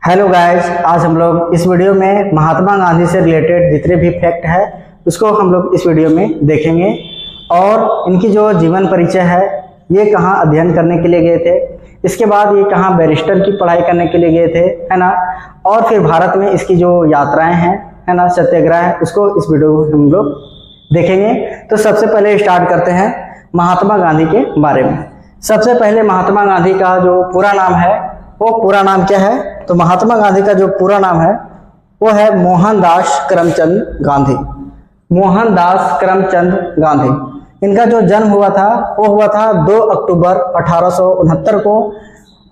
Hello guys, आज हम लोग इस वीडियो में महात्मा गांधी से रिलेटेड जितने भी फैक्ट है उसको हम लोग इस वीडियो में देखेंगे और इनकी जो जीवन परिचय है, ये कहाँ अध्ययन करने के लिए गए थे, इसके बाद ये कहाँ बैरिस्टर की पढ़ाई करने के लिए गए थे, है ना। और फिर भारत में इसकी जो यात्राएं हैं, है ना, सत्याग्रह है, उसको इस वीडियो में हम लोग देखेंगे। तो सबसे पहले स्टार्ट करते हैं महात्मा गांधी के बारे में। सबसे पहले महात्मा गांधी का जो पूरा नाम है, वो पूरा नाम क्या है? तो महात्मा गांधी का जो पूरा नाम है वो है मोहनदास करमचंद गांधी। मोहनदास करमचंद गांधी। इनका जो जन्म हुआ था वो हुआ था 2 अक्टूबर 1869 को,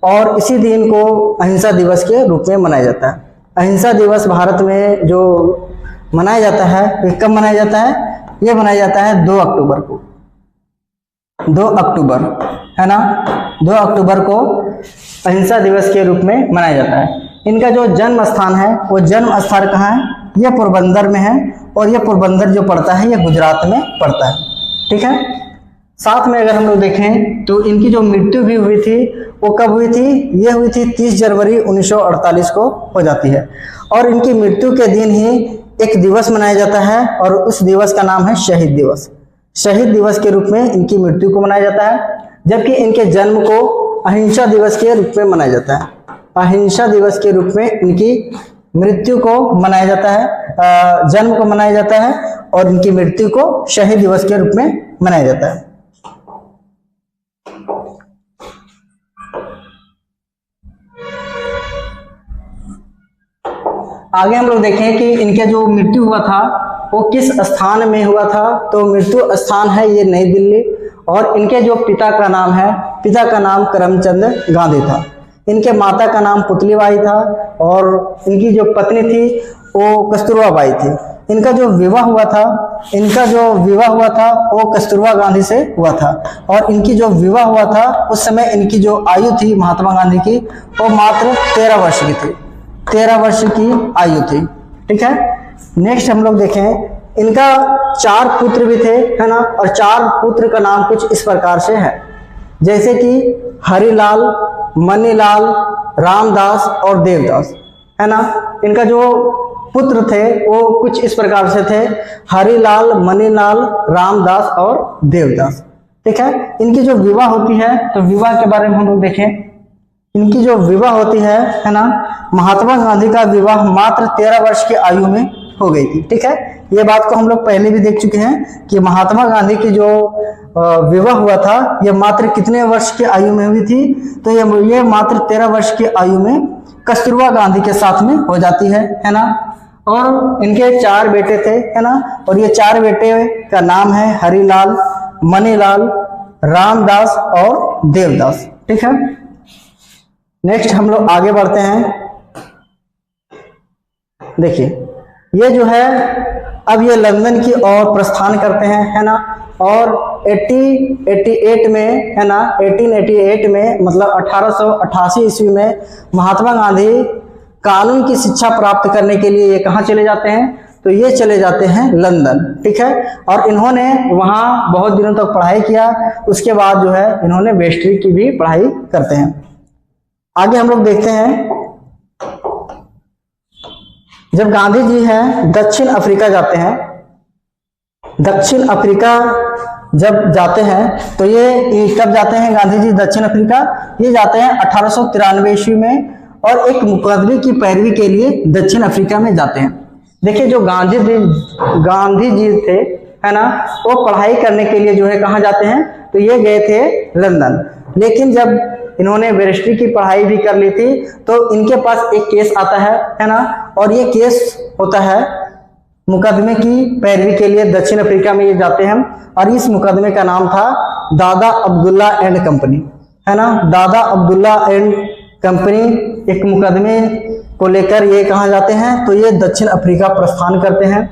और इसी दिन को अहिंसा दिवस के रूप में मनाया जाता है। अहिंसा दिवस भारत में जो मनाया जाता है, ये कब मनाया जाता है? ये मनाया जाता है 2 अक्टूबर को। 2 अक्टूबर, है ना, 2 अक्टूबर को अहिंसा दिवस के रूप में मनाया जाता है। इनका जो जन्म स्थान है, वो जन्म स्थान कहाँ है? यह पोरबंदर में है, और यह पोरबंदर जो पड़ता है ये गुजरात में पड़ता है। ठीक है। साथ में अगर हम लोग देखें तो इनकी जो मृत्यु भी हुई थी वो कब हुई थी? ये हुई थी 30 जनवरी 1948 को हो जाती है। और इनकी मृत्यु के दिन ही एक दिवस मनाया जाता है, और उस दिवस का नाम है शहीद दिवस। शहीद दिवस के रूप में इनकी मृत्यु को मनाया जाता है, जबकि इनके जन्म को अहिंसा दिवस के रूप में मनाया जाता है। अहिंसा दिवस के रूप में इनकी मृत्यु को मनाया जाता है, जन्म को मनाया जाता है, और इनकी मृत्यु को शहीद दिवस के रूप में मनाया जाता है। आगे हम लोग देखें कि इनका जो मृत्यु हुआ था वो किस स्थान में हुआ था। तो मृत्यु स्थान है ये नई दिल्ली, और इनके जो पिता का नाम है, पिता का नाम करमचंद गांधी था। इनके माता का नाम पुतलीबाई था, और इनकी जो पत्नी थी वो कस्तूरबा बाई थी। इनका जो विवाह हुआ था वो कस्तूरबा गांधी से हुआ था, और इनकी जो विवाह हुआ था उस समय इनकी जो आयु थी महात्मा गांधी की, वो मात्र 13 वर्ष की थी। 13 वर्ष की आयु थी। ठीक है। नेक्स्ट हम लोग देखें, इनका 4 पुत्र भी थे, है ना, और 4 पुत्र का नाम कुछ इस प्रकार से है, जैसे कि हरिलाल, मनीलाल, रामदास और देवदास, है ना। इनका जो पुत्र थे वो कुछ इस प्रकार से थे, हरिलाल, मनीलाल, रामदास और देवदास। ठीक है। इनकी जो विवाह होती है, तो विवाह के बारे में हम लोग देखें। इनकी जो विवाह होती है ना, महात्मा गांधी का विवाह मात्र 13 वर्ष की आयु में हो गई थी। ठीक है। ये बात को हम लोग पहले भी देख चुके हैं कि महात्मा गांधी की जो विवाह हुआ था ये मात्र कितने वर्ष की आयु में हुई थी? तो ये मात्र 13 वर्ष की आयु में कस्तूरबा गांधी के साथ में हो जाती है ना। और इनके 4 बेटे थे, है ना, और ये 4 बेटे का नाम है हरिलाल, मनीलाल, रामदास और देवदास। ठीक है। नेक्स्ट हम लोग आगे बढ़ते हैं। देखिए, ये जो है अब ये लंदन की ओर प्रस्थान करते हैं, है ना, और 1888 में, है ना, 1888 में मतलब 1888 ईस्वी में महात्मा गांधी कानून की शिक्षा प्राप्त करने के लिए ये कहाँ चले जाते हैं? तो ये चले जाते हैं लंदन। ठीक है। और इन्होंने वहाँ बहुत दिनों तक पढ़ाई किया। उसके बाद जो है इन्होंने बैरिस्टरी की भी पढ़ाई करते हैं। आगे हम लोग देखते हैं, जब गांधी जी हैं दक्षिण अफ्रीका जाते हैं, दक्षिण अफ्रीका जब जाते हैं तो ये कब जाते हैं गांधी जी दक्षिण अफ्रीका? ये जाते हैं 1893 ईस्वी में, और एक मुकदमे की पैरवी के लिए दक्षिण अफ्रीका में जाते हैं। देखिए, जो गांधी जी थे, है ना, वो पढ़ाई करने के लिए जो है कहाँ जाते हैं? तो ये गए थे लंदन। लेकिन जब इन्होंने बैरिस्टरी की पढ़ाई भी कर ली थी तो इनके पास एक केस आता है ना, और ये केस होता है मुकदमे की पैरवी के लिए दक्षिण अफ्रीका में ये जाते हैं, और इस मुकदमे का नाम था दादा अब्दुल्ला एंड कंपनी, है ना। दादा अब्दुल्ला एंड कंपनी एक मुकदमे को लेकर ये कहाँ जाते हैं? तो ये दक्षिण अफ्रीका प्रस्थान करते हैं।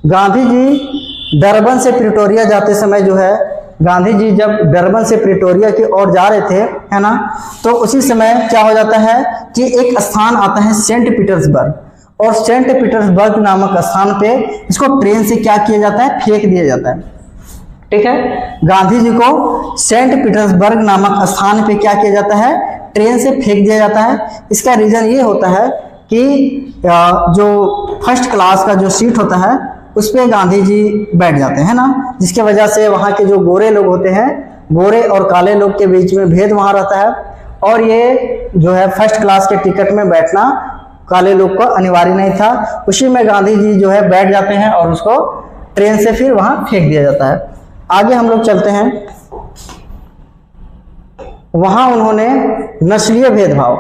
गांधी जी डरबन से प्रिटोरिया जाते समय जो है, गांधी जी जब डरबन से प्रिटोरिया की ओर जा रहे थे, है ना, तो उसी समय क्या हो जाता है कि एक स्थान आता है सेंट पीटर्सबर्ग, और सेंट पीटर्सबर्ग नामक स्थान पे इसको ट्रेन से क्या किया जाता है? फेंक दिया जाता है। ठीक है। गांधी जी को सेंट पीटर्सबर्ग नामक स्थान पे क्या किया जाता है? ट्रेन से फेंक दिया जाता है। इसका रीजन ये होता है कि जो फर्स्ट क्लास का जो सीट होता है उस पे गांधी जी बैठ जाते हैं ना, जिसके वजह से वहाँ के जो गोरे लोग होते हैं, गोरे और काले लोग के बीच में भेद वहाँ रहता है, और ये जो है फर्स्ट क्लास के टिकट में बैठना काले लोग को अनिवार्य नहीं था। उसी में गांधी जी जो है बैठ जाते हैं और उसको ट्रेन से फिर वहाँ फेंक दिया जाता है। आगे हम लोग चलते हैं। वहां उन्होंने नस्लीय भेदभाव,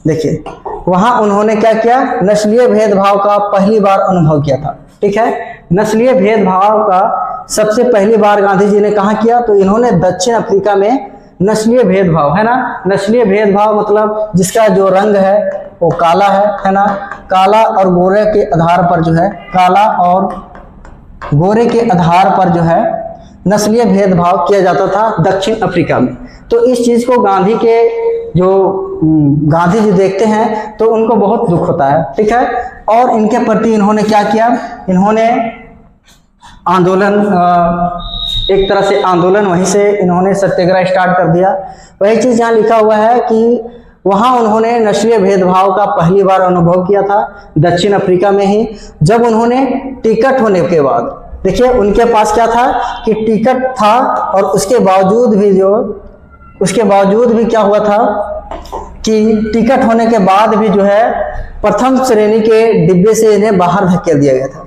देखिए वहां उन्होंने क्या किया, नस्लीय भेदभाव का पहली बार अनुभव किया था। ठीक है, नस्लीय भेदभाव का सबसे पहली बार गांधी जी ने कहाँ किया, तो इन्होंने दक्षिण अफ्रीका में नस्लीय भेदभाव, है ना, नस्लीय भेदभाव मतलब जिसका जो रंग है वो काला है ना, काला और गोरे के आधार पर जो है, काला और गोरे के आधार पर जो है नस्लीय भेदभाव किया जाता था दक्षिण अफ्रीका में। तो इस चीज को गांधी जी देखते हैं तो उनको बहुत दुख होता है। ठीक है, और इनके प्रति इन्होंने क्या किया, इन्होंने आंदोलन, एक तरह से आंदोलन, वहीं से इन्होंने सत्याग्रह स्टार्ट कर दिया। वही चीज यहाँ लिखा हुआ है कि वहां उन्होंने नस्लीय भेदभाव का पहली बार अनुभव किया था दक्षिण अफ्रीका में ही, जब उन्होंने टिकट होने के बाद, देखिए उनके पास क्या था कि टिकट था, और उसके बावजूद भी क्या हुआ था कि टिकट होने के बाद भी जो है प्रथम श्रेणी के डिब्बे से इन्हें बाहर धकेल दिया गया था।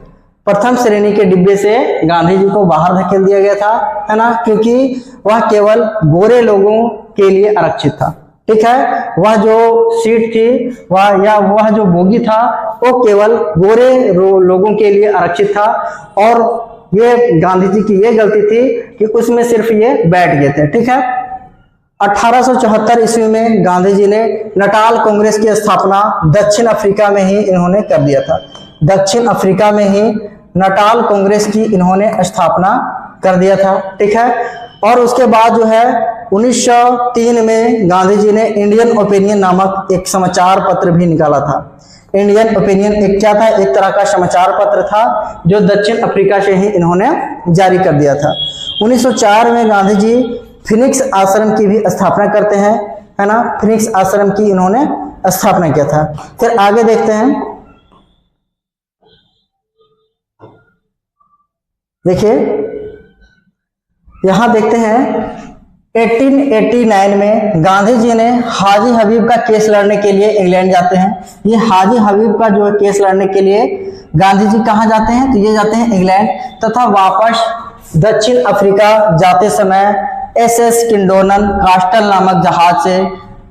प्रथम श्रेणी के डिब्बे से गांधी जी को बाहर धकेल दिया गया था, है ना, क्योंकि वह केवल गोरे लोगों के लिए आरक्षित था। ठीक है, वह जो सीट थी वह जो बोगी था वो केवल गोरे लोगों के लिए आरक्षित था, और ये गांधी जी की ये गलती थी कि उसमें सिर्फ ये बैठ गए थे। ठीक है, 1874 ईस्वी में गांधी जी ने नटाल कांग्रेस की स्थापना दक्षिण अफ्रीका में ही इन्होंने कर दिया था। दक्षिण अफ्रीका में ही नटाल कांग्रेस की इन्होंने स्थापना कर दिया था। ठीक है, और उसके बाद जो है 1903 में गांधी जी ने इंडियन ओपिनियन नामक एक समाचार पत्र भी निकाला था। इंडियन ओपिनियन एक क्या था, एक तरह का समाचार पत्र था जो दक्षिण अफ्रीका से ही इन्होंने जारी कर दिया था। 1904 में गांधी जी फिनिक्स आश्रम की भी स्थापना करते हैं, है ना, फिनिक्स आश्रम की इन्होंने स्थापना किया था। फिर आगे देखते हैं, देखिए यहां देखते हैं 1889 में गांधी जी ने हाजी हबीब का केस लड़ने के लिए इंग्लैंड जाते हैं। ये हाजी हबीब का जो केस लड़ने के लिए गांधी जी कहाँ जाते हैं, तो ये जाते हैं इंग्लैंड, तथा वापस दक्षिण अफ्रीका जाते समय SS किंडोनन कास्टल नामक जहाज से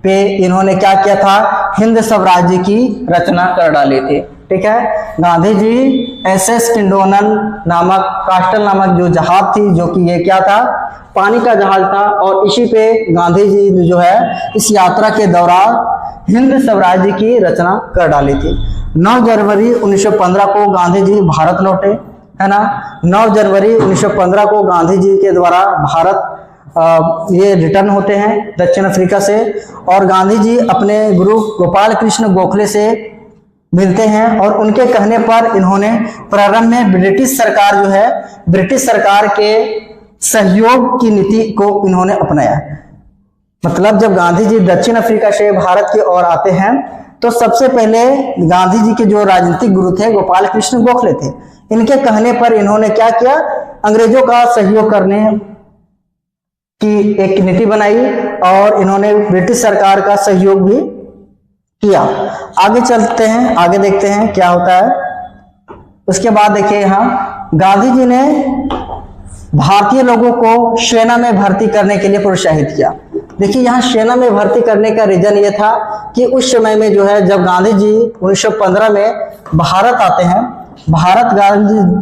पे इन्होंने क्या किया था, हिंद स्वराज्य की रचना कर डाली थी। ठीक है, गांधी जी SS किंडोनन नामक कास्टल नामक जो जहाज थी, जो कि ये क्या था, पानी का जहाज था, और इसी पे गांधी जी जो है इस यात्रा के दौरान हिंद स्वराज्य की रचना कर डाली थी। 9 जनवरी 1915 को गांधी जी भारत लौटे, है ना, 9 जनवरी 1915 को गांधी जी के द्वारा भारत ये रिटर्न होते हैं दक्षिण अफ्रीका से, और गांधी जी अपने गुरु गोपाल कृष्ण गोखले से मिलते हैं, और उनके कहने पर इन्होंने प्रारंभ में ब्रिटिश सरकार जो है, ब्रिटिश सरकार के सहयोग की नीति को इन्होंने अपनाया। मतलब जब गांधी जी दक्षिण अफ्रीका से भारत की ओर आते हैं तो सबसे पहले गांधी जी के जो राजनीतिक गुरु थे गोपाल कृष्ण गोखले थे, इनके कहने पर इन्होंने क्या किया, अंग्रेजों का सहयोग करने की एक नीति बनाई, और इन्होंने ब्रिटिश सरकार का सहयोग भी किया। आगे चलते हैं, आगे देखते हैं क्या होता है। उसके बाद देखिए यहाँ गांधी जी ने भारतीय लोगों को सेना में भर्ती करने के लिए प्रोत्साहित किया। देखिए यहाँ सेना में भर्ती करने का रीजन ये था कि उस समय में जो है जब गांधी जी 1915 में भारत आते हैं, भारत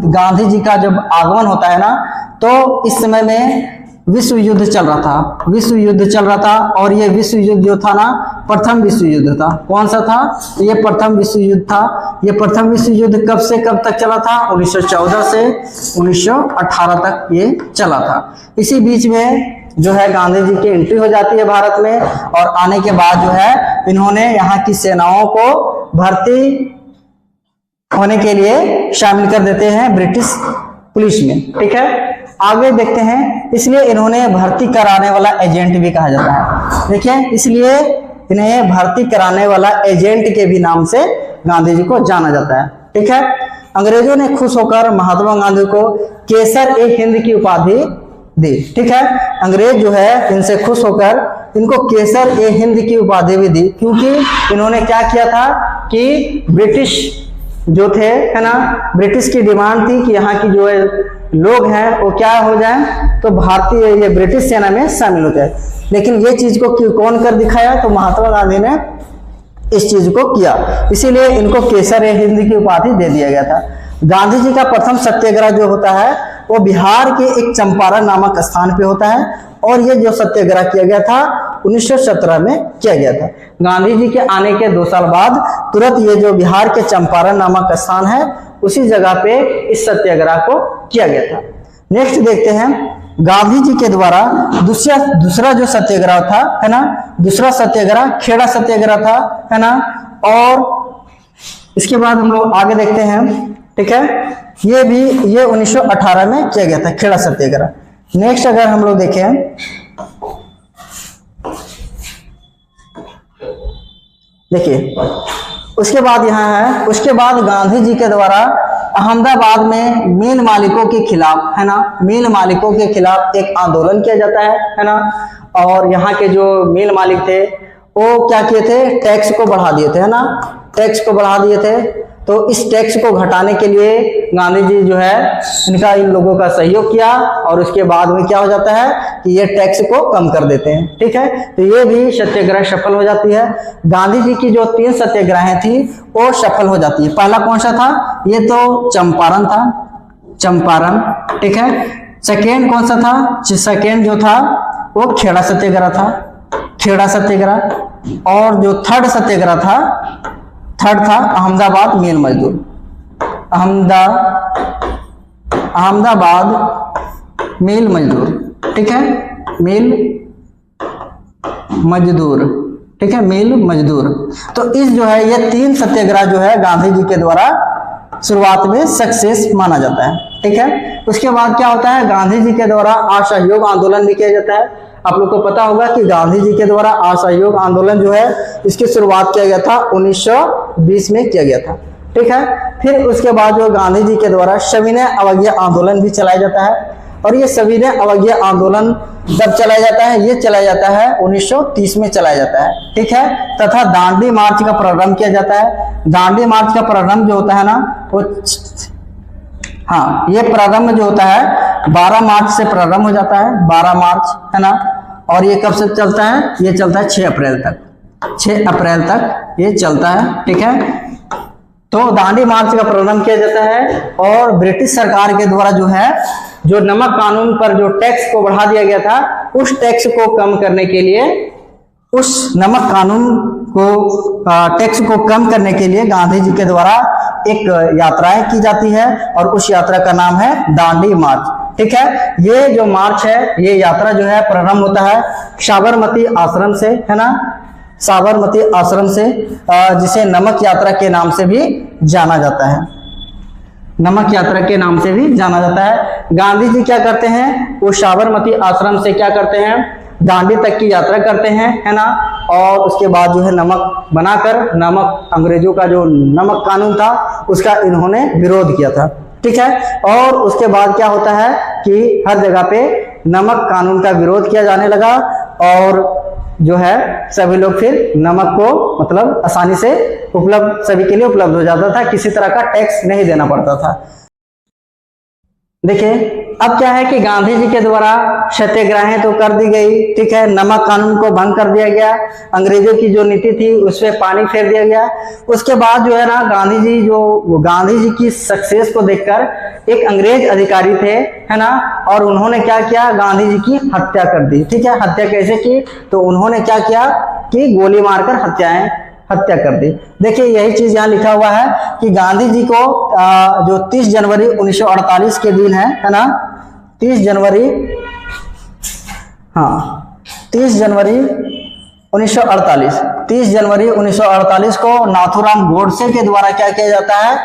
गांधी जी का जब आगमन होता है ना, तो इस समय में विश्व युद्ध चल रहा था, विश्व युद्ध चल रहा था, और ये विश्व युद्ध जो था ना प्रथम विश्व युद्ध था। कौन सा था, तो ये प्रथम विश्व युद्ध था। ये प्रथम विश्व युद्ध कब से कब तक चला था, 1914 से 1918 तक ये चला था। इसी बीच में जो है गांधी जी की एंट्री हो जाती है भारत में, और आने के बाद जो है इन्होंने यहाँ की सेनाओं को भर्ती होने के लिए शामिल कर देते हैं ब्रिटिश पुलिस में। ठीक है, आगे देखते हैं, इसलिए इन्होंने भर्ती कराने वाला एजेंट भी कहा जाता है। देखिए इसलिए इन्हें भर्ती कराने वाला एजेंट के भी नाम से गांधी जी को जाना जाता है। ठीक है, अंग्रेजों ने खुश होकर महात्मा गांधी को केसर ए हिंद की उपाधि दी। ठीक है, अंग्रेज जो है इनसे खुश होकर इनको केसर ए हिंद की उपाधि भी दी, क्योंकि इन्होंने क्या किया था कि ब्रिटिश जो थे, है ना, ब्रिटिश की डिमांड थी कि यहाँ की जो है लोग हैं वो क्या हो जाए, तो भारतीय ये ब्रिटिश सेना में शामिल हो जाए। लेकिन ये चीज को कौन कर दिखाया, तो महात्मा गांधी ने इस चीज को किया, इसीलिए इनको केसर ए हिंद की उपाधि दे दिया गया था। गांधी जी का प्रथम सत्याग्रह जो होता है वो बिहार के एक चंपारण नामक स्थान पे होता है, और ये जो सत्याग्रह किया गया था 1917 में किया गया था। गांधी जी के आने के 2 साल बाद तुरंत ये जो बिहार के चंपारण नामक स्थान है उसी जगह पे इस सत्याग्रह को किया गया था। नेक्स्ट देखते हैं, गांधी जी के द्वारा दूसरा जो सत्याग्रह था, है ना, दूसरा सत्याग्रह खेड़ा सत्याग्रह था, है ना, और इसके बाद हम लोग आगे देखते हैं। ठीक है, ये 1918 में किया गया था खेड़ा सत्याग्रह। नेक्स्ट अगर हम लोग देखें, देखिए उसके बाद यहाँ है, उसके बाद गांधी जी के द्वारा अहमदाबाद में मिल मालिकों के खिलाफ, है ना, मिल मालिकों के खिलाफ एक आंदोलन किया जाता है ना, और यहाँ के जो मिल मालिक थे वो क्या किए थे, टैक्स को बढ़ा दिए थे, है ना, टैक्स को बढ़ा दिए थे। तो इस टैक्स को घटाने के लिए गांधी जी जो है इनका इन लोगों का सहयोग किया, और उसके बाद में क्या हो जाता है कि ये टैक्स को कम कर देते हैं। ठीक है, तो ये भी सत्याग्रह सफल हो जाती है। गांधी जी की जो 3 सत्याग्रह थी वो सफल हो जाती है। पहला कौन सा था, ये तो चंपारण था, चंपारण। ठीक है, सेकेंड कौन सा था, सेकेंड जो था वो खेड़ा सत्याग्रह था, खेड़ा सत्याग्रह। और जो थर्ड सत्याग्रह था, थर्ड था अहमदाबाद मिल मजदूर, अहमदाबाद मिल मजदूर। ठीक है, मिल मजदूर। ठीक है, मिल मजदूर। तो इस जो है ये 3 सत्याग्रह जो है गांधी जी के द्वारा शुरुआत में सक्सेस माना जाता है। ठीक है, उसके बाद क्या होता है, गांधी जी के द्वारा असहयोग आंदोलन भी किया जाता है। आप लोग को पता होगा कि गांधी जी के द्वारा असहयोग आंदोलन जो है इसकी शुरुआत किया गया था 1920 में किया गया था। ठीक है, फिर उसके बाद जो गांधी जी के द्वारा सविनय अवज्ञा आंदोलन भी चलाया जाता है, और ये सविनय अवज्ञा आंदोलन जब चलाया जाता है, ये चलाया जाता है 1930 में चलाया जाता है। ठीक है, तथा दांडी मार्च का प्रारंभ किया जाता है। दांडी मार्च का प्रारंभ जो होता है ना वो, हाँ, ये प्रारंभ जो होता है 12 मार्च से प्रारंभ हो जाता है, 12 मार्च, है ना, और ये कब से चलता है, ये चलता है 6 अप्रैल तक, 6 अप्रैल तक ये चलता है। ठीक है, तो दांडी मार्च का प्रारंभ किया जाता है, और ब्रिटिश सरकार के द्वारा जो है जो नमक कानून पर जो टैक्स को बढ़ा दिया गया था उस टैक्स को कम करने के लिए, उस नमक कानून को टैक्स को कम करने के लिए गांधी जी के द्वारा एक यात्राएं की जाती है, और उस यात्रा का नाम है दांडी मार्च। ठीक है, ये जो मार्च है, ये यात्रा जो है प्रारंभ होता है साबरमती आश्रम से, है ना, साबरमती आश्रम से, जिसे नमक यात्रा के नाम से भी जाना जाता है, नमक यात्रा के नाम से भी जाना जाता है। गांधी जी क्या करते हैं, वो साबरमती आश्रम से क्या करते हैं, दांडी तक की यात्रा करते हैं, है ना, और उसके बाद जो है नमक बनाकर, नमक अंग्रेजों का जो नमक कानून था उसका इन्होंने विरोध किया था। ठीक है, और उसके बाद क्या होता है कि हर जगह पे नमक कानून का विरोध किया जाने लगा, और जो है सभी लोग फिर नमक को मतलब आसानी से उपलब्ध, सभी के लिए उपलब्ध हो जाता था, किसी तरह का टैक्स नहीं देना पड़ता था। देखिए अब क्या है कि गांधी जी के द्वारा सत्याग्रह तो कर दी गई, ठीक है, नमक कानून को भंग कर दिया गया, अंग्रेजों की जो नीति थी उसमें पानी फेर दिया गया। उसके बाद जो है ना गांधी जी की सक्सेस को देखकर एक अंग्रेज अधिकारी थे, है ना, और उन्होंने क्या किया, गांधी जी की हत्या कर दी। ठीक है, हत्या कैसे की, तो उन्होंने क्या किया कि गोली मारकर हत्या कर दी। देखिए यही चीज यहाँ लिखा हुआ है कि गांधी जी को जो 30 जनवरी 1948 के दिन है ना, 30 जनवरी 1948 को नाथूराम गोडसे के द्वारा क्या किया जाता है,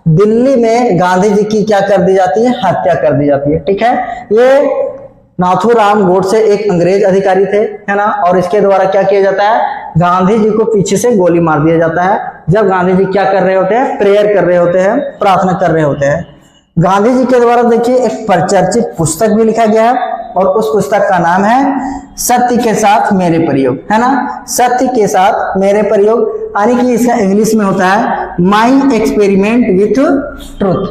दिल्ली में गांधी जी की क्या कर दी जाती है, हत्या कर दी जाती है। ठीक है, ये नाथूराम गोडसे एक अंग्रेज अधिकारी थे, है ना, और इसके द्वारा क्या किया जाता है, गांधी जी को पीछे से गोली मार दिया जाता है जब गांधी जी क्या कर रहे होते हैं, प्रेयर कर रहे होते हैं, प्रार्थना कर रहे होते हैं। गांधी जी के द्वारा देखिए एक परिचर्चित पुस्तक भी लिखा गया है और उस पुस्तक का नाम है सत्य के साथ मेरे प्रयोग, है ना, सत्य के साथ मेरे प्रयोग, यानी कि इसका इंग्लिश में होता है my experiment with truth,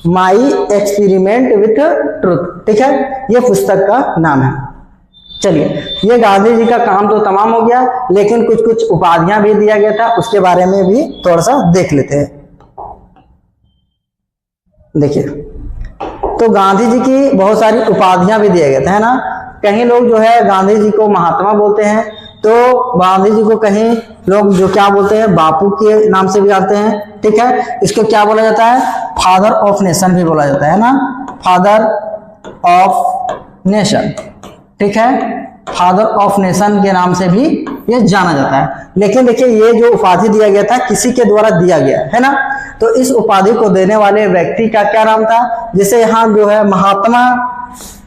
my experiment with truth, ठीक है, ये पुस्तक का नाम है। चलिए, ये गांधी जी का काम तो तमाम हो गया, लेकिन कुछ कुछ उपाधियां भी दिया गया था, उसके बारे में भी थोड़ा सा देख लेते हैं। देखिए, तो गांधी जी की बहुत सारी उपाधियां भी दिया गया था, है ना। कहीं लोग जो है गांधी जी को महात्मा बोलते हैं, तो गांधी जी को कहीं लोग जो क्या बोलते हैं, बापू के नाम से भी जानते हैं, ठीक है। इसको क्या बोला जाता है, फादर ऑफ नेशन भी बोला जाता है ना, फादर ऑफ नेशन, ठीक है, फादर ऑफ नेशन के नाम से भी ये जाना जाता है। लेकिन देखिए, ये जो उपाधि दिया गया था किसी के द्वारा दिया गया है ना, तो इस उपाधि को देने वाले व्यक्ति का क्या नाम था, जैसे यहाँ जो है महात्मा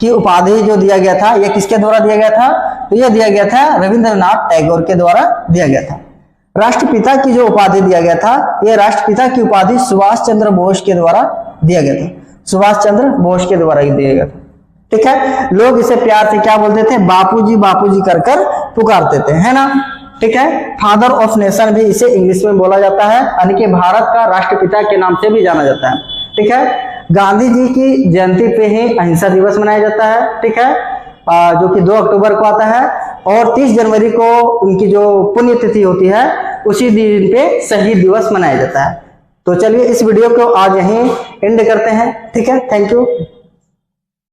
की उपाधि जो दिया गया था, ये किसके द्वारा दिया गया था, तो ये दिया गया था रविंद्रनाथ टैगोर के द्वारा दिया गया था। राष्ट्रपिता की जो उपाधि दिया गया था, ये राष्ट्रपिता की उपाधि सुभाष चंद्र बोस के द्वारा दिया गया था, सुभाष चंद्र बोस के द्वारा ही दिया गया था, ठीक है। लोग इसे प्यार से क्या बोलते थे, बापूजी बापूजी कर कर पुकारते थे, है ना, ठीक है। फादर ऑफ नेशन भी इसे इंग्लिश में बोला जाता है, यानी कि भारत का राष्ट्रपिता के नाम से भी जाना जाता है, ठीक है। गांधी जी की जयंती पे ही अहिंसा दिवस मनाया जाता है, ठीक है, जो कि 2 अक्टूबर को आता है, और 30 जनवरी को उनकी जो पुण्यतिथि होती है उसी दिन पे शहीद दिवस मनाया जाता है। तो चलिए, इस वीडियो को आज यहीं एंड करते हैं, ठीक है। Thank you.